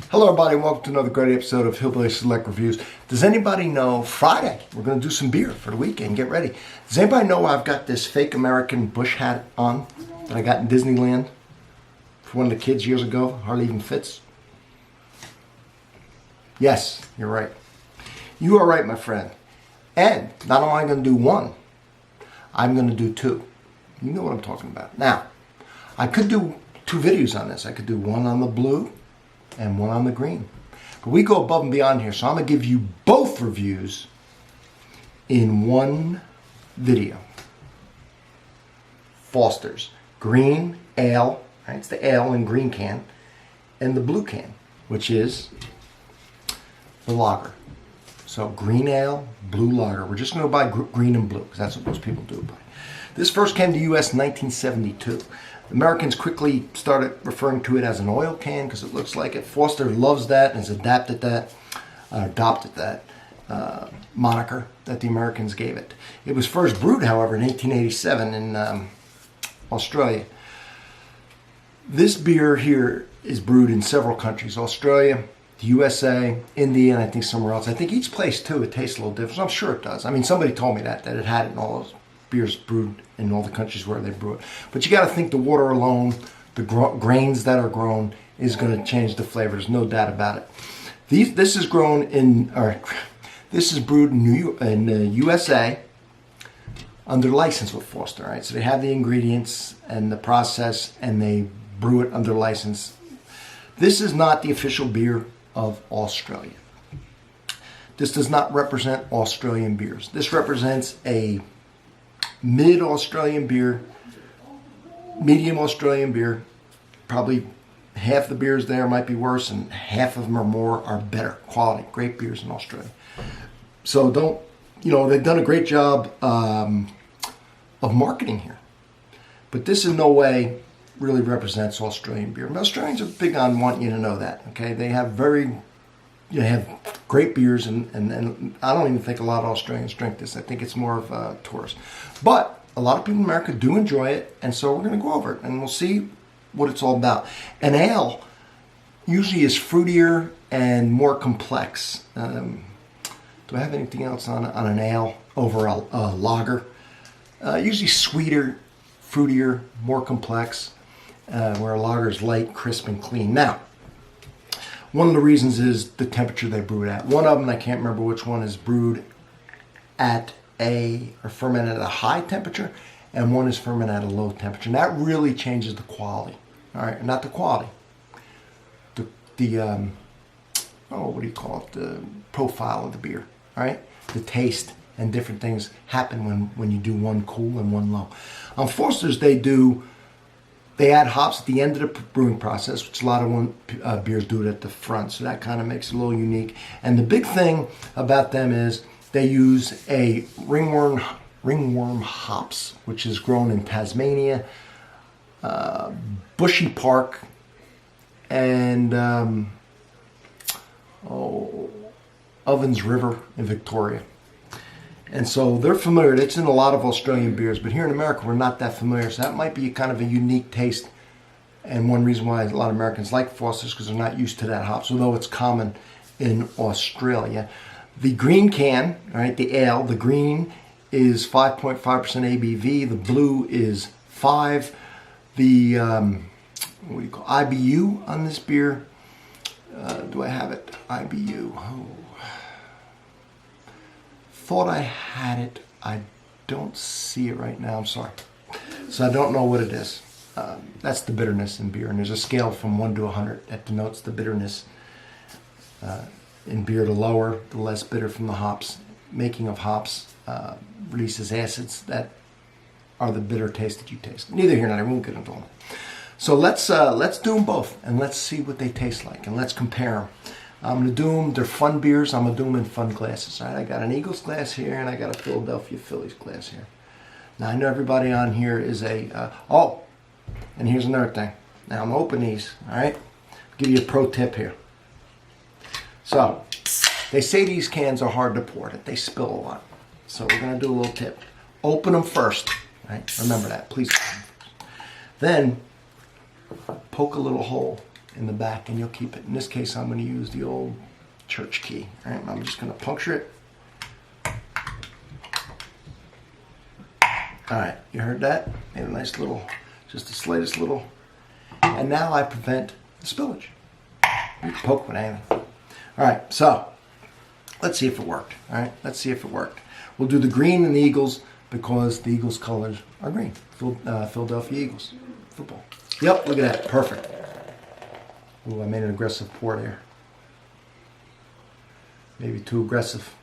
Hello everybody, welcome to another great episode of Hillbilly Select Reviews. Does anybody know, Friday, we're going to do some beer for the weekend, get ready. Does anybody know I've got this fake American bush hat on that I got in Disneyland for one of the kids years ago, hardly even fits? Yes, you're right. You are right, my friend. And not only am I going to do one, I'm going to do two. You know what I'm talking about. Now, I could do two videos on this. I could do one on the blue and one on the green. But we go above and beyond here, so I'm going to give you both reviews in one video. Foster's green ale, right? It's the ale in green can, and the blue can, which is the lager. So green ale, blue lager. We're just going to buy green and blue because that's what most people do buy. This first came to the U.S. in 1972. Americans quickly started referring to it as an oil can because it looks like it. Foster loves that and has adopted that moniker that the Americans gave it. It was first brewed, however, in 1887 in Australia. This beer here is brewed in several countries: Australia, the USA, India, and I think somewhere else. I think each place, too, it tastes a little different. So I'm sure it does. I mean, somebody told me that it had it in all those beers brewed in all the countries where they brew it. But you got to think the water alone, the grains that are grown, is going to change the flavor. There's no doubt about it. This is brewed in the USA under license with Foster. Right, so they have the ingredients and the process, and they brew it under license. This is not the official beer of Australia. This does not represent Australian beers. This represents a mid-Australian beer, medium Australian beer. Probably half the beers there might be worse, and half of them or more are better quality, great beers in Australia. So they've done a great job of marketing here. But this in no way really represents Australian beer. And Australians are big on wanting you to know that, okay? They have have great beers, and I don't even think a lot of Australians drink this. I think it's more of a tourist. But a lot of people in America do enjoy it, and so we're going to go over it, and we'll see what it's all about. An ale usually is fruitier and more complex. Do I have anything else on an ale over a lager? Usually sweeter, fruitier, more complex, where a lager is light, crisp, and clean. Now, one of the reasons is the temperature they brew it at. One of them, I can't remember which one, is brewed at or fermented at a high temperature, and one is fermented at a low temperature. And that really changes the quality. All right, not the quality. The profile of the beer. All right, the taste and different things happen when you do one cool and one low. On Foster's, they add hops at the end of the brewing process, which a lot of beers do it at the front, so that kind of makes it a little unique. And the big thing about them is they use a ringworm hops, which is grown in Tasmania, Bushy Park, and Ovens River in Victoria. And so they're familiar. It's in a lot of Australian beers, but here in America, we're not that familiar. So that might be kind of a unique taste. And one reason why a lot of Americans like Foster's, because they're not used to that hops, although it's common in Australia. The green can, right, the ale, the green is 5.5% ABV. The blue is 5. The IBU on this beer, do I have it? IBU. Oh. Thought I had it. I don't see it right now. I'm sorry. So I don't know what it is. That's the bitterness in beer, and there's a scale from 1 to 100 that denotes the bitterness in beer. The lower, the less bitter from the hops. Making of hops releases acids that are the bitter taste that you taste. Neither here nor there. We won't get into all that. So let's do them both, and let's see what they taste like, and let's compare them. I'm going to do them, they're fun beers, I'm going to do them in fun glasses. All right? I got an Eagles glass here, and I got a Philadelphia Phillies glass here. Now, I know everybody on here is and here's another thing. Now, I'm going to open these, all right? I'll give you a pro tip here. So, they say these cans are hard to pour, that they spill a lot. So, we're going to do a little tip. Open them first, right? Remember that, please. Then, poke a little hole in the back, and you'll keep it. In this case, I'm going to use the old church key. All right, I'm just going to puncture it. All right, you heard that? Made a nice little, just the slightest little. And now I prevent the spillage. You can poke with anything. All right, so let's see if it worked. All right, let's see if it worked. We'll do the green and the Eagles because the Eagles' colors are green. Philadelphia Eagles football. Yep, look at that, perfect. Ooh, I made an aggressive pour there. Maybe too aggressive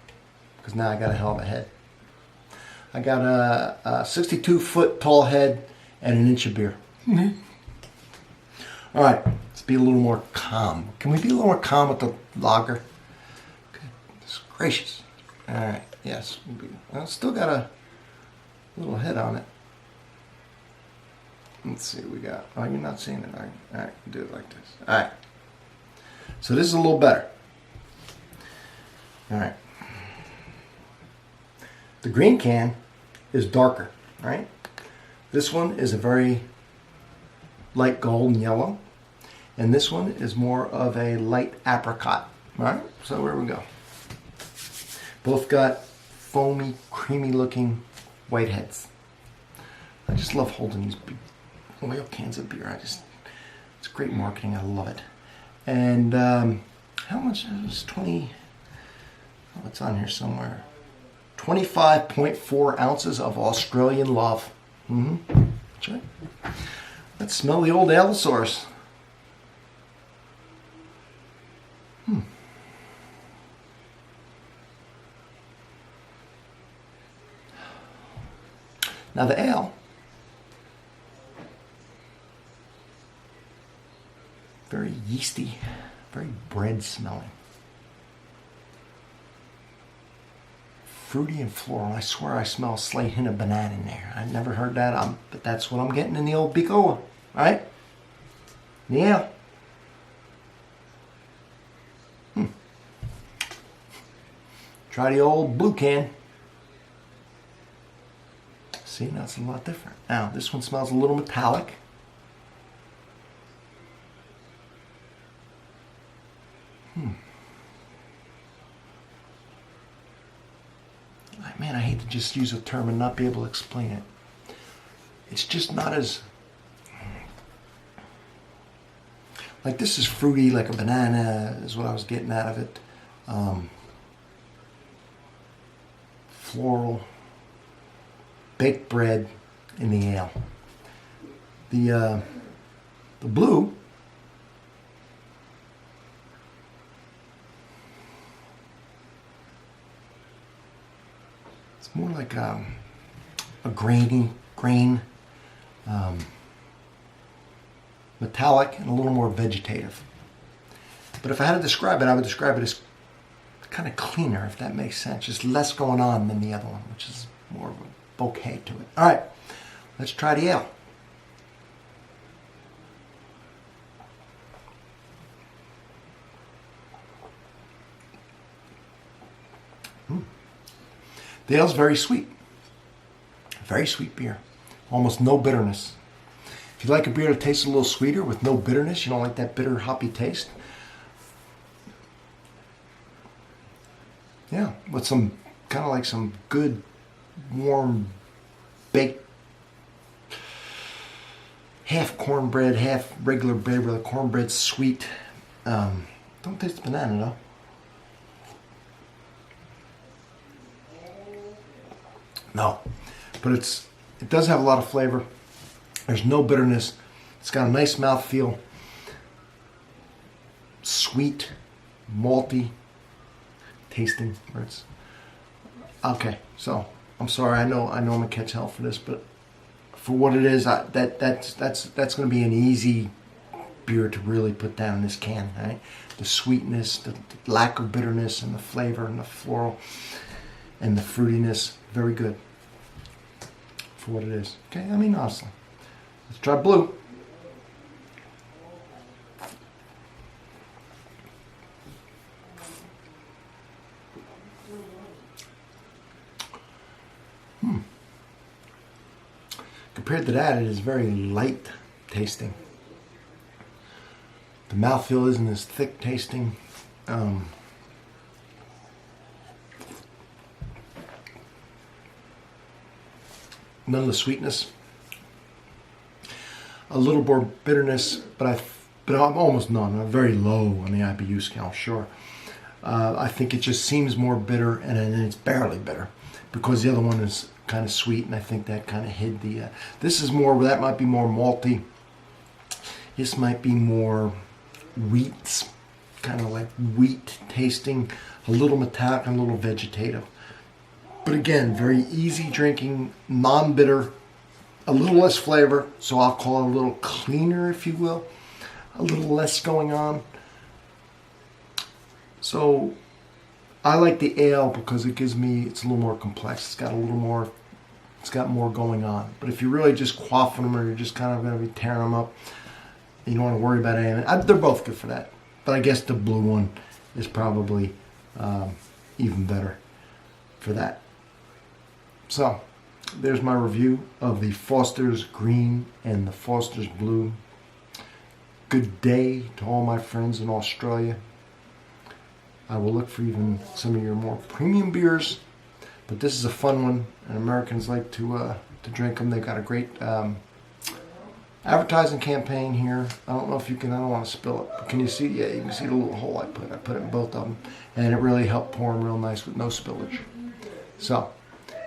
because now I got a hell of a head. I got a 62-foot tall head and an inch of beer. All right, let's be a little more calm. Can we be a little more calm with the lager? Goodness gracious. All right, yes. Well, it's still got a little head on it. Let's see what we got. Oh, you're not seeing it, are you? All right, do it like this. All right. So this is a little better. All right. The green can is darker, right? This one is a very light gold and yellow, and this one is more of a light apricot. All right, so here we go. Both got foamy, creamy looking white heads. I just love holding these big oil cans of beer. It's great marketing. I love it. And how much is 20? Oh, it's on here somewhere. 25.4 ounces of Australian love. That's right. Let's smell the old ale source. Now the ale, very yeasty, very bread smelling. Fruity and floral. I swear I smell a slight hint of banana in there. I've never heard that, but that's what I'm getting in the old Bicola. All right? Yeah. Try the old blue can. See, now it's a lot different. Now, this one smells a little metallic. Man, I hate to just use a term and not be able to explain it. It's just not as... Like this is fruity, like a banana is what I was getting out of it. Floral. Baked bread in the ale. The blue it's more like a grain, metallic and a little more vegetative. But if I had to describe it, I would describe it as kind of cleaner, if that makes sense. Just less going on than the other one, which is more of a bouquet to it. All right, let's try the ale. The ale's very sweet. Very sweet beer. Almost no bitterness. If you like a beer that tastes a little sweeter with no bitterness, you don't like that bitter, hoppy taste. Yeah, with some kind of like some good, warm, baked, half cornbread, half regular bread, where the cornbread's sweet. Don't taste the banana though. No, but it does have a lot of flavor. There's no bitterness. It's got a nice mouthfeel. Sweet, malty tasting. Okay, so I'm sorry. I know I'm gonna catch hell for this, but for what it is, that's gonna be an easy beer to really put down in this can. Right? The sweetness, the lack of bitterness, and the flavor, and the floral, and the fruitiness. Very good for what it is. Okay, I mean honestly. Let's try blue. Compared to that, it is very light tasting. The mouthfeel isn't as thick tasting. None of the sweetness. A little more bitterness, but I'm almost none. I'm very low on the IBU scale, sure. I think it just seems more bitter, and it's barely bitter because the other one is kind of sweet, and I think that kind of hid the. This is more. That might be more malty. This might be more wheats, kind of like wheat tasting, a little metallic and a little vegetative. But again, very easy drinking, non-bitter, a little less flavor, so I'll call it a little cleaner, if you will. A little less going on. So I like the ale because it's a little more complex. It's got more going on. But if you're really just quaffing them or you're just kind of going to be tearing them up, you don't want to worry about anything. They're both good for that. But I guess the blue one is probably even better for that. So there's my review of the Foster's Green and the Foster's Blue. Good day to all my friends in Australia. I will look for even some of your more premium beers, but this is a fun one, and Americans like to drink them. They've got a great advertising campaign here. I don't know if you can. I don't want to spill it, but can you see? Yeah, you can see the little hole I put. I put it in both of them, and it really helped pour them real nice with no spillage. So,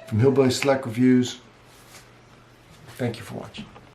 from Hillbilly Select Reviews, thank you for watching.